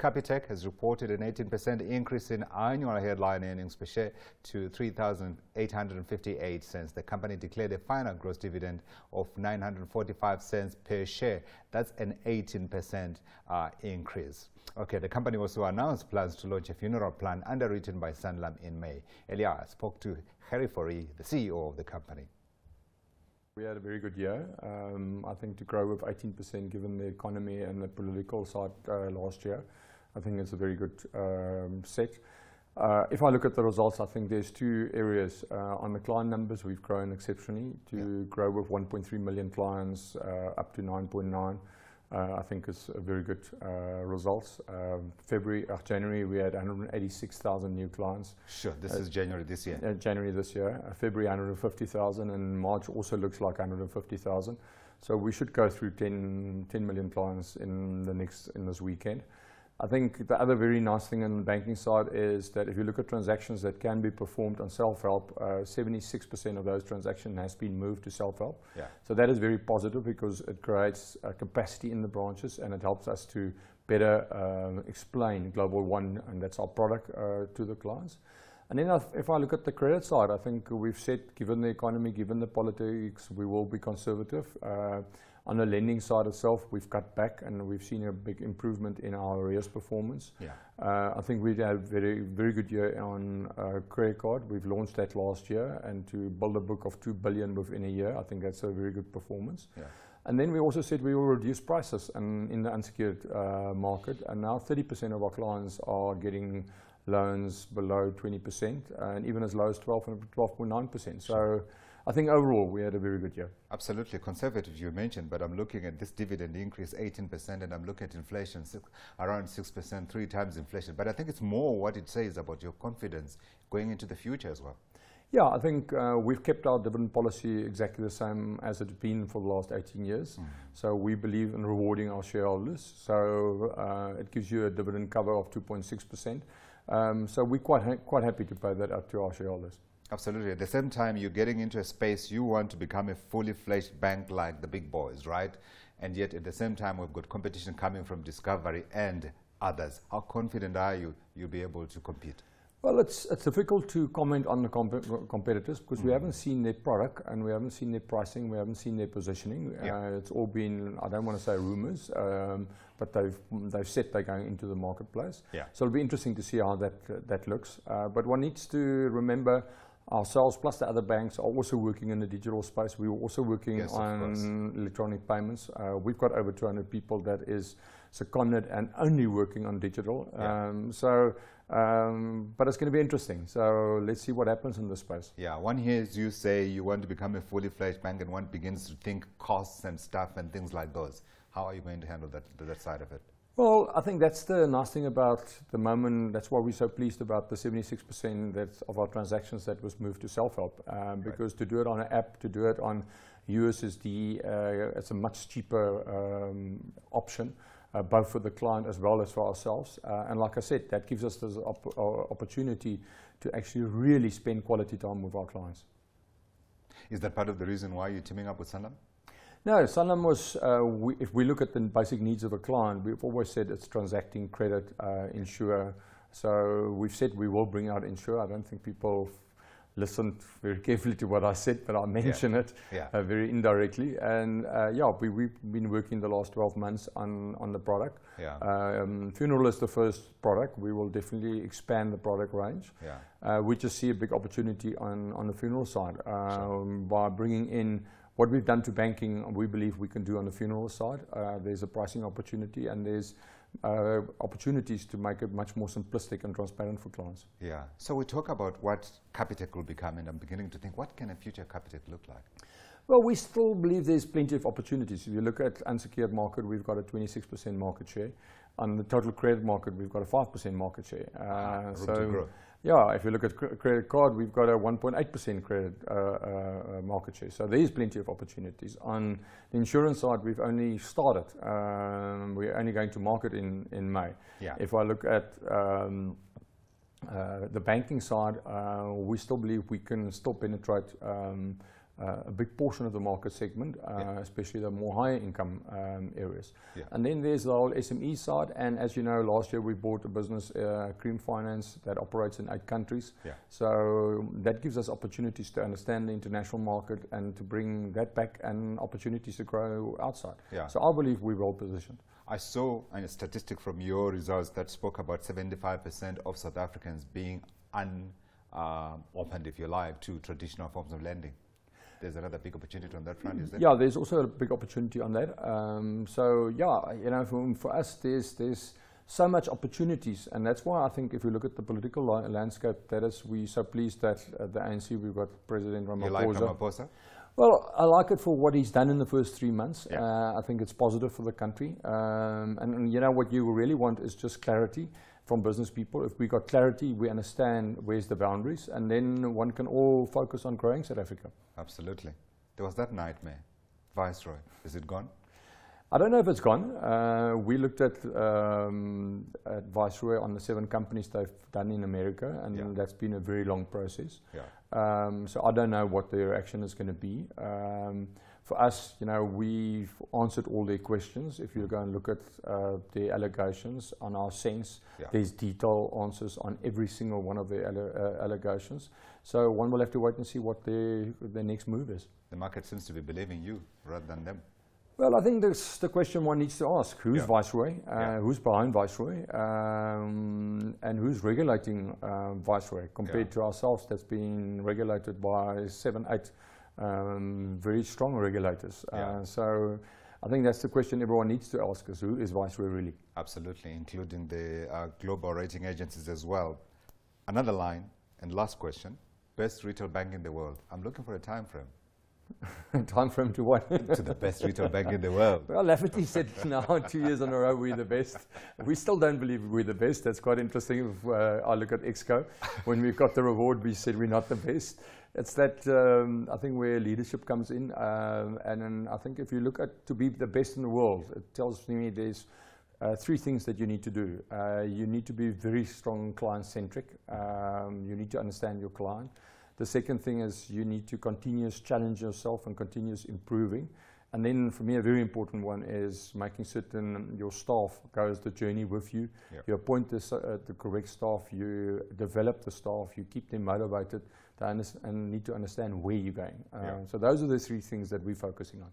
Capitec has reported an 18% increase in annual headline earnings per share to 3,858 cents. The company declared a final gross dividend of 945 cents per share. That's an 18% increase. Okay, the company also announced plans to launch a funeral plan underwritten by Sanlam in May. Earlier, I spoke to Gerrie Fourie, the CEO of the company. We had a very good year. I think to grow with 18% given the economy and the political side last year, I think it's a very good set. If I look at the results, I think there's two areas. On the client numbers, we've grown exceptionally to grow with 1.3 million clients up to 9.9. I think it's a very good results. January, we had 186,000 new clients. Sure, this is January this year. January this year. February, 150,000, and March also looks like 150,000. So we should go through 10 million clients in this weekend. I think the other very nice thing on the banking side is that if you look at transactions that can be performed on self-help, 76% of those transactions has been moved to self-help. Yeah. So that is very positive because it creates capacity in the branches and it helps us to better explain Global One, and that's our product, to the clients. And then if I look at the credit side, I think we've said, given the economy, given the politics, we will be conservative. On the lending side itself, we've cut back and we've seen a big improvement in our arrears performance. Yeah. I think we had a very good year on credit card. We've launched that last year, and to build a book of 2 billion within a year, I think that's a very good performance. Yeah. And then we also said we will reduce prices in the unsecured market, and now 30% of our clients are getting loans below 20%, and even as low as 12.9%. So I think overall we had a very good year. Absolutely conservative, you mentioned, but I'm looking at this dividend increase 18%, and I'm looking at inflation around 6%, 3 times inflation. But I think it's more what it says about your confidence going into the future as well. Yeah, I think we've kept our dividend policy exactly the same as it's been for the last 18 years. So we believe in rewarding our shareholders. So it gives you a dividend cover of 2.6%. So we're quite happy to pay that up to our shareholders. Absolutely. At the same time, you're getting into a space you want to become a fully fledged bank like the big boys, right? And yet at the same time, we've got competition coming from Discovery and others. How confident are you you'll be able to compete? Well, it's difficult to comment on the competitors because we haven't seen their product and we haven't seen their pricing, we haven't seen their positioning. Yeah. It's all been, I don't want to say rumors, but they've said they're going into the marketplace. Yeah. So it'll be interesting to see how that looks. But one needs to remember ourselves plus the other banks are also working in the digital space. We're also working on electronic payments. We've got over 200 people that is seconded and only working on digital. Yeah. But it's going to be interesting. So let's see what happens in this space. Yeah, one hears you say you want to become a fully fledged bank, and one begins to think costs and stuff and things like those. How are you going to handle that side of it? Well, I think that's the nice thing about the moment. That's why we're so pleased about the 76% of our transactions that was moved to self-help. Because to do it on an app, to do it on USSD, it's a much cheaper option, both for the client as well as for ourselves. And like I said, that gives us this opportunity to actually really spend quality time with our clients. Is that part of the reason why you're teaming up with Sanlam? No, Sanlam was, if we look at the basic needs of a client, we've always said it's transacting, credit, insure. So we've said we will bring out insure. I don't think people listened very carefully to what I said, but I mentioned it very indirectly. And we've been working the last 12 months on the product. Yeah. Funeral is the first product. We will definitely expand the product range. Yeah. We just see a big opportunity on the funeral side by bringing in what we've done to banking. We believe we can do on the funeral side. There's a pricing opportunity, and there's opportunities to make it much more simplistic and transparent for clients. Yeah. So we talk about what Capitec will become, and I'm beginning to think, what can a future Capitec look like? Well, we still believe there's plenty of opportunities. If you look at unsecured market, we've got a 26% market share. On the total credit market, we've got a 5% market share. Room to grow. Yeah, if you look at credit card, we've got a 1.8% credit market share. So there is plenty of opportunities. On the insurance side, we've only started. We're only going to market in May. Yeah. If I look at the banking side, we still believe we can still penetrate a big portion of the market segment, especially the more higher income areas. And then there's the whole SME side, and as you know, last year we bought a business, Cream Finance, that operates in 8 countries. So that gives us opportunities to understand the international market and to bring that back, and opportunities to grow outside. So I believe we're well positioned. I saw a statistic from your results that spoke about 75% of South Africans being opened, if you like, to traditional forms of lending. There's another big opportunity on that front, is there? Yeah, there's also a big opportunity on that. So yeah, you know, for us, there's so much opportunities, and that's why I think if you look at the political landscape, we're so pleased that at the ANC we've got President Ramaphosa. You like Ramaphosa? Well, I like it for what he's done in the first 3 months. I think it's positive for the country. And you know, what you really want is just clarity from business people. If we got clarity, we understand where's the boundaries, and then one can all focus on growing South Africa. Absolutely. There was that nightmare, Viceroy. Is it gone? I don't know if it's gone. We looked at Viceroy on the 7 companies they've done in America, and that's been a very long process. So I don't know what the reaction is going to be. For us, you know, we've answered all their questions. If you go and look at the allegations on our sense, there's detailed answers on every single one of the allegations. So one will have to wait and see what the next move is. The market seems to be believing you rather than them. Well, I think that's the question one needs to ask. Who's Viceroy? Who's behind Viceroy? And who's regulating Viceroy compared to ourselves that's been regulated by 7, 8 very strong regulators. So I think that's the question everyone needs to ask, is who is Viceroy really? Absolutely, including the global rating agencies as well. Another line, and last question, best retail bank in the world. I'm looking for a time frame. Time frame to what? To the best retail bank in the world. Well, Lafferty said now 2 years in a row we're the best. We still don't believe we're the best. That's quite interesting. If I look at Exco, when we got the reward, we said we're not the best. It's that I think where leadership comes in, and then I think if you look at to be the best in the world, it tells me there's 3 things that you need to do. You need to be very strong client-centric. You need to understand your client. The second thing is you need to continuous challenge yourself and continuous improving. And then for me, a very important one is making certain your staff goes the journey with you. You appoint the correct staff, you develop the staff, you keep them motivated, and need to understand where you're going. So those are the 3 things that we're focusing on.